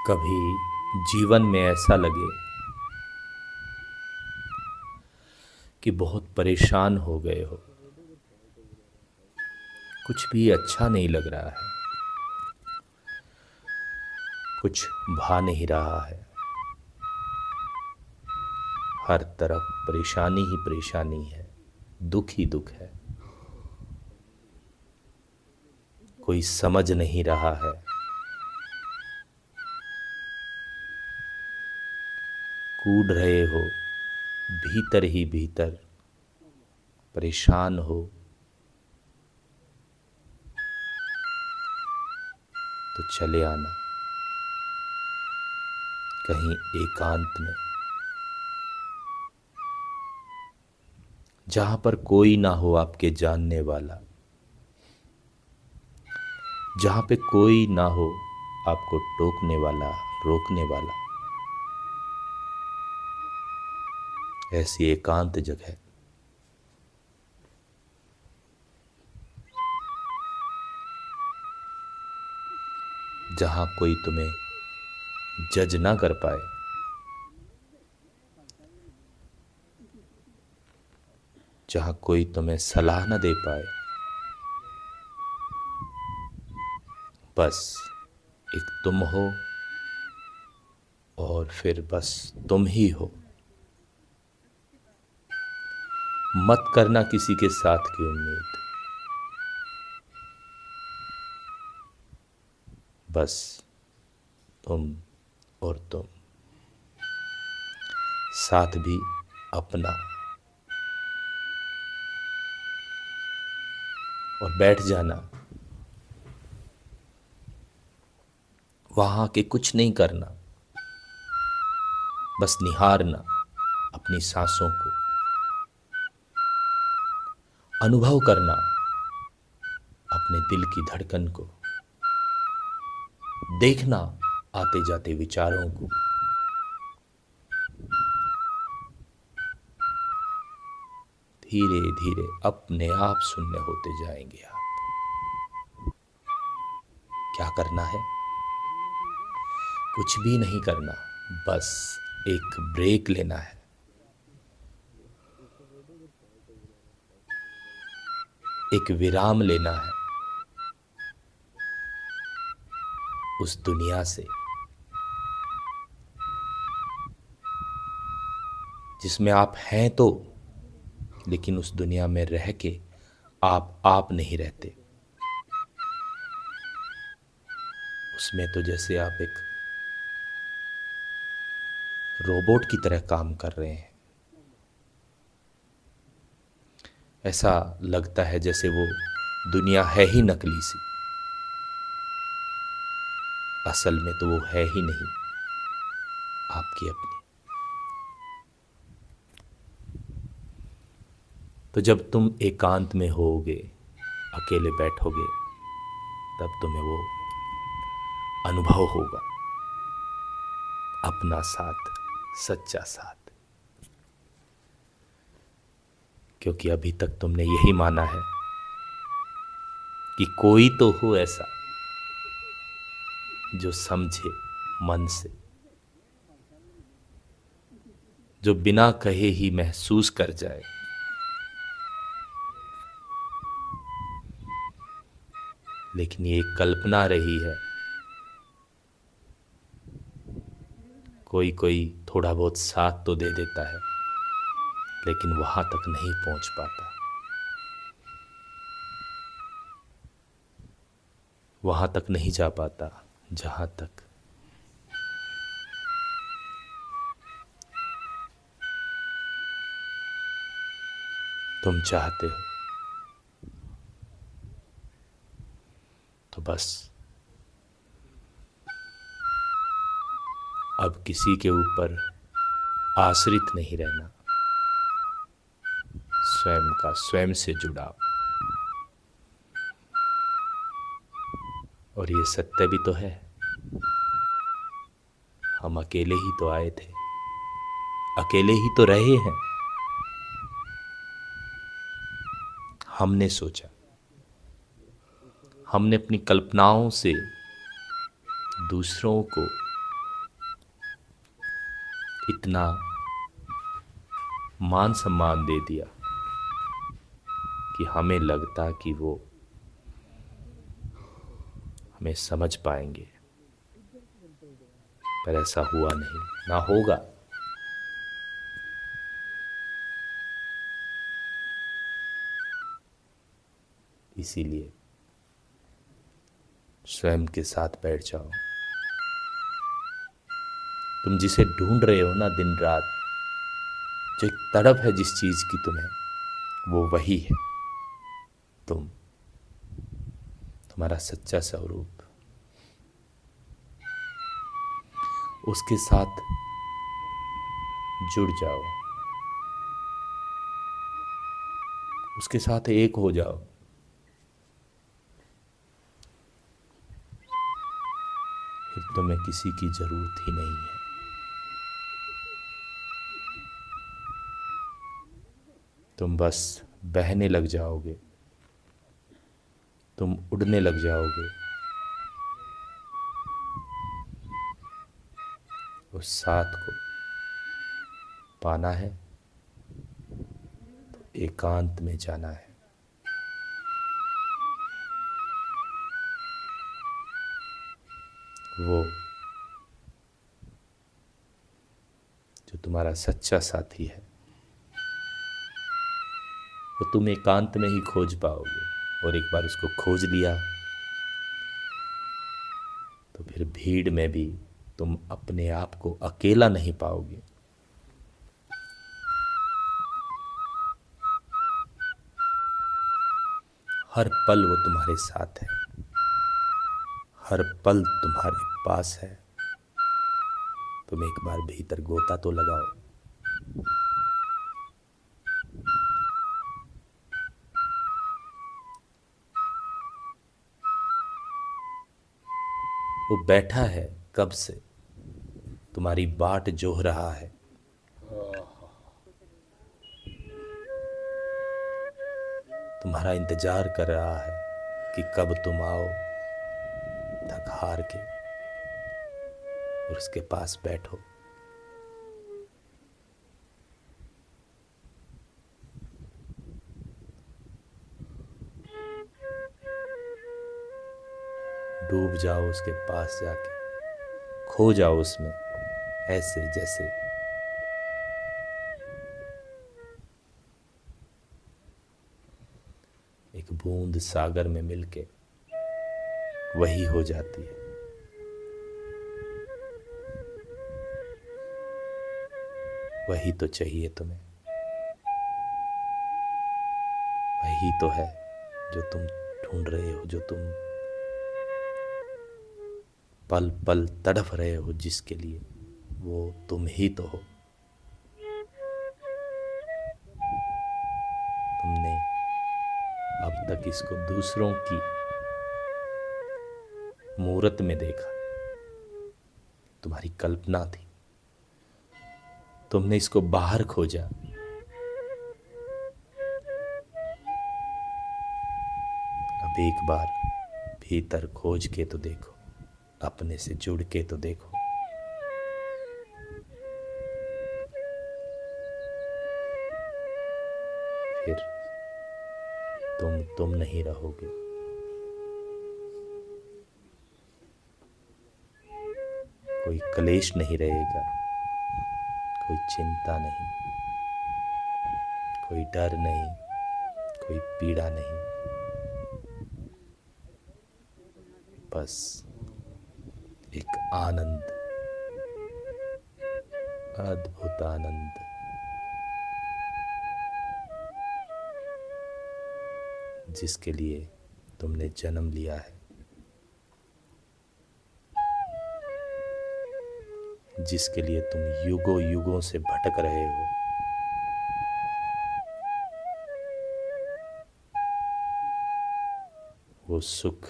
कभी जीवन में ऐसा लगे कि बहुत परेशान हो गए हो, कुछ भी अच्छा नहीं लग रहा है, कुछ भा नहीं रहा है, हर तरफ परेशानी ही परेशानी है, दुख ही दुख है, कोई समझ नहीं रहा है। कूद रहे हो भीतर ही भीतर, परेशान हो तो चले आना कहीं एकांत में, जहां पर कोई ना हो आपके जानने वाला, जहां पे कोई ना हो आपको टोकने वाला, रोकने वाला। ऐसी एकांत जगह जहां कोई तुम्हें जज ना कर पाए, जहां कोई तुम्हें सलाह ना दे पाए, बस एक तुम हो और फिर बस तुम ही हो। मत करना किसी के साथ की उम्मीद, बस तुम और तुम, साथ भी अपना। और बैठ जाना, वहां के कुछ नहीं करना, बस निहारना अपनी सांसों को, अनुभव करना अपने दिल की धड़कन को, देखना आते जाते विचारों को। धीरे धीरे अपने आप शून्य होते जाएंगे आप। क्या करना है? कुछ भी नहीं करना, बस एक ब्रेक लेना है। एक विराम लेना है उस दुनिया से जिसमें आप हैं तो, लेकिन उस दुनिया में रह के आप नहीं रहते। उसमें तो जैसे आप एक रोबोट की तरह काम कर रहे हैं। ऐसा लगता है जैसे वो दुनिया है ही नकली सी, असल में तो वो है ही नहीं, आपकी अपनी। तो जब तुम एकांत में होगे, अकेले बैठोगे, तब तुम्हें वो अनुभव होगा, अपना साथ, सच्चा साथ। क्योंकि अभी तक तुमने यही माना है कि कोई तो हो ऐसा जो समझे मन से, जो बिना कहे ही महसूस कर जाए। लेकिन ये कल्पना रही है। कोई कोई थोड़ा बहुत साथ तो दे देता है, लेकिन वहां तक नहीं पहुंच पाता, वहां तक नहीं जा पाता जहां तक तुम चाहते हो। तो बस अब किसी के ऊपर आश्रित नहीं रहना, स्वयं का स्वयं से जुड़ाव। और ये सत्य भी तो है, हम अकेले ही तो आए थे, अकेले ही तो रहे हैं। हमने सोचा, हमने अपनी कल्पनाओं से दूसरों को इतना मान सम्मान दे दिया कि हमें लगता कि वो हमें समझ पाएंगे, पर ऐसा हुआ नहीं, ना होगा। इसीलिए स्वयं के साथ बैठ जाओ। तुम जिसे ढूंढ रहे हो ना दिन रात, जो एक तड़प है जिस चीज की तुम्हें, वो वही है तुम्हारा सच्चा स्वरूप। उसके साथ जुड़ जाओ, उसके साथ एक हो जाओ। फिर तुम्हें किसी की जरूरत ही नहीं है। तुम बस बहने लग जाओगे, तुम उड़ने लग जाओगे उस साथ को। पाना है तो एकांत में जाना है। वो जो तुम्हारा सच्चा साथी है, वो तुम एकांत में ही खोज पाओगे। और एक बार उसको खोज लिया तो फिर भीड़ में भी तुम अपने आप को अकेला नहीं पाओगे। हर पल वो तुम्हारे साथ है, हर पल तुम्हारे पास है। तुम एक बार भीतर गोता तो लगाओ। वो बैठा है कब से, तुम्हारी बाट जोह रहा है। तुम्हारा इंतजार कर रहा है कि कब तुम आओ थक हार के और उसके पास बैठो। डूब जाओ उसके पास जाके, खो जाओ उसमें, ऐसे जैसे एक बूंद सागर में मिलके वही हो जाती है। वही तो चाहिए तुम्हें, वही तो है जो तुम ढूंढ रहे हो, जो तुम पल पल तड़फ रहे हो जिसके लिए, वो तुम ही तो हो। तुमने अब तक इसको दूसरों की मूरत में देखा, तुम्हारी कल्पना थी। तुमने इसको बाहर खोजा। अब एक बार भीतर खोज के तो देखो, अपने से जुड़ के तो देखो। फिर तुम नहीं रहोगे। कोई क्लेश नहीं रहेगा, कोई चिंता नहीं, कोई डर नहीं, कोई पीड़ा नहीं। बस एक आनंद, अद्भुत आनंद, जिसके लिए तुमने जन्म लिया है, जिसके लिए तुम युगों युगों से भटक रहे हो। वो सुख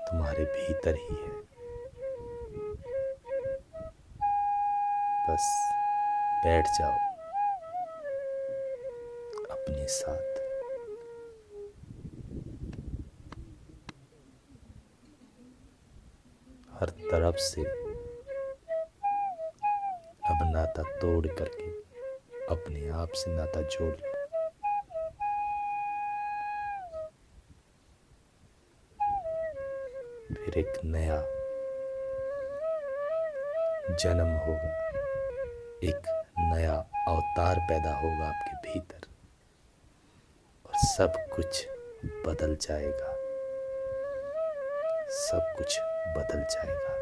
तुम्हारे भीतर ही है। बस बैठ जाओ अपने साथ। हर तरफ से नाता तोड़ करके अपने आप से नाता जोड़ लो। फिर एक नया जन्म होगा, एक नया अवतार पैदा होगा आपके भीतर और सब कुछ बदल जाएगा, सब कुछ बदल जाएगा।